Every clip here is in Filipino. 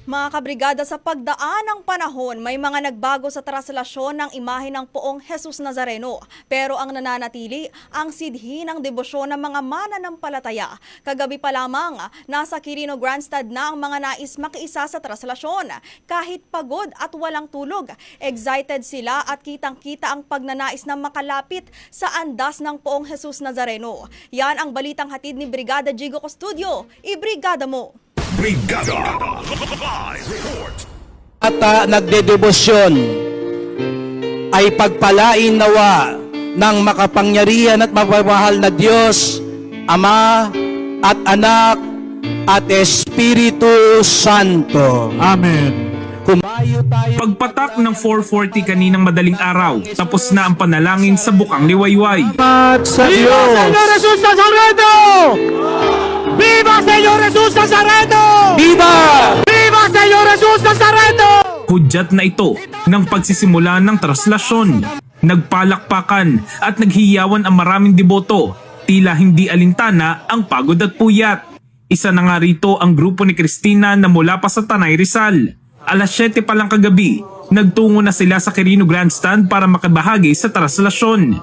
Mga kabrigada, sa pagdaan ng panahon, may mga nagbago sa traslasyon ng imahe ng Poong Jesus Nazareno. Pero ang nananatili, ang sidhi ng debosyon ng mga mananampalataya. Kagabi pa lamang, nasa Quirino Grandstand na ang mga nais makiisa sa traslasyon. Kahit pagod at walang tulog, excited sila at kitang-kita ang pagnanais na makalapit sa andas ng Poong Jesus Nazareno. Yan ang balitang hatid ni Brigada Jigo Custodio. Ibrigada mo! Brigada Live Report. At nagdedebosyon ay pagpalain nawa ng makapangyarihan at mapagmahal na Diyos, Ama at Anak at Espiritu Santo. Amen. Kumayo tayo. Pagpatak ng 4:40 kaninang madaling araw, tapos na ang panalangin sa Bukang Liwayway. At sa Diyos. Señor Jesus Nazareno! Viva Señor Jesus Nazareno! Viva! Viva Señor Jesus Nazareno! Hudyat na ito ng pagsisimula ng traslasyon. Nagpalakpakan at naghiyawan ang maraming deboto. Tila hindi alintana ang pagod at puyat. Isa na nga rito ang grupo ni Cristina na mula pa sa Tanay Rizal. Alas 7 pa lang kagabi, nagtungo na sila sa Quirino Grandstand para makibahagi sa traslasyon.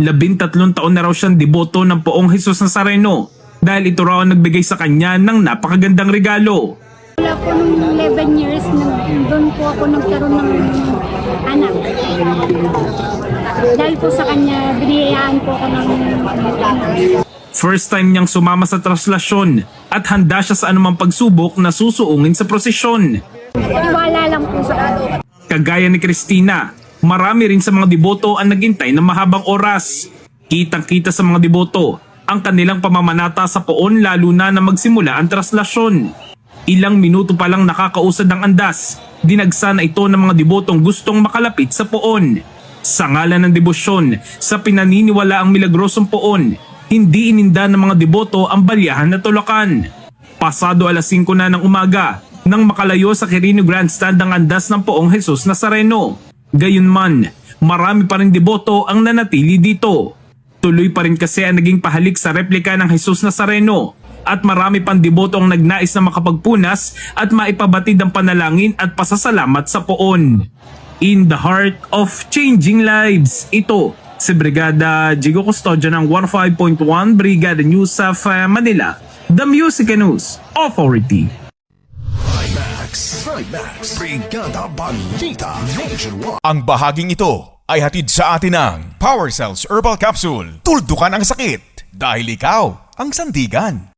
13 taon na raw siyang deboto ng Poong Jesus Nazareno dahil ito raw ang nagbigay sa kanya ng napakagandang regalo. Wala po nung 11 years, doon po ako nagkaroon ng anak. Dahil po sa kanya, biniyayaan po ako ng anak. First time niyang sumama sa traslasyon at handa siya sa anumang pagsubok na susuungin sa prosesyon. Wala lang po sa akin. Kagaya ni Cristina, marami rin sa mga deboto ang naghintay ng mahabang oras. Kitang-kita sa mga deboto ang kanilang pamamanata sa poon lalo na magsimula ang traslasyon. Ilang minuto pa lang nakakausad ng andas, dinagsa na ito ng mga debotong gustong makalapit sa poon. Sa ngalan ng debosyon, sa pinaniniwala ang milagrosong poon, hindi ininda ng mga deboto ang balyahan na tulakan. Pasado alas 5 na ng umaga, nang makalayo sa Quirino Grandstand ang andas ng Poong Jesus Nazareno. Gayunman, marami pa rin deboto ang nanatili dito. Tuloy pa rin kasi ang naging pahalik sa replika ng Jesus Nazareno at marami pang deboto ang nagnais na makapagpunas at maipabatid ang panalangin at pasasalamat sa poon. In the heart of changing lives, ito si Brigada Jigo Custodio ng 15.1 Brigada News of Manila, the Music and News Authority. Trimax, Brigada Balita Nationwide. Ang bahaging ito ay hatid sa atin ng Power Cells Herbal Capsule. Tuldukan ang sakit dahil ikaw ang sandigan.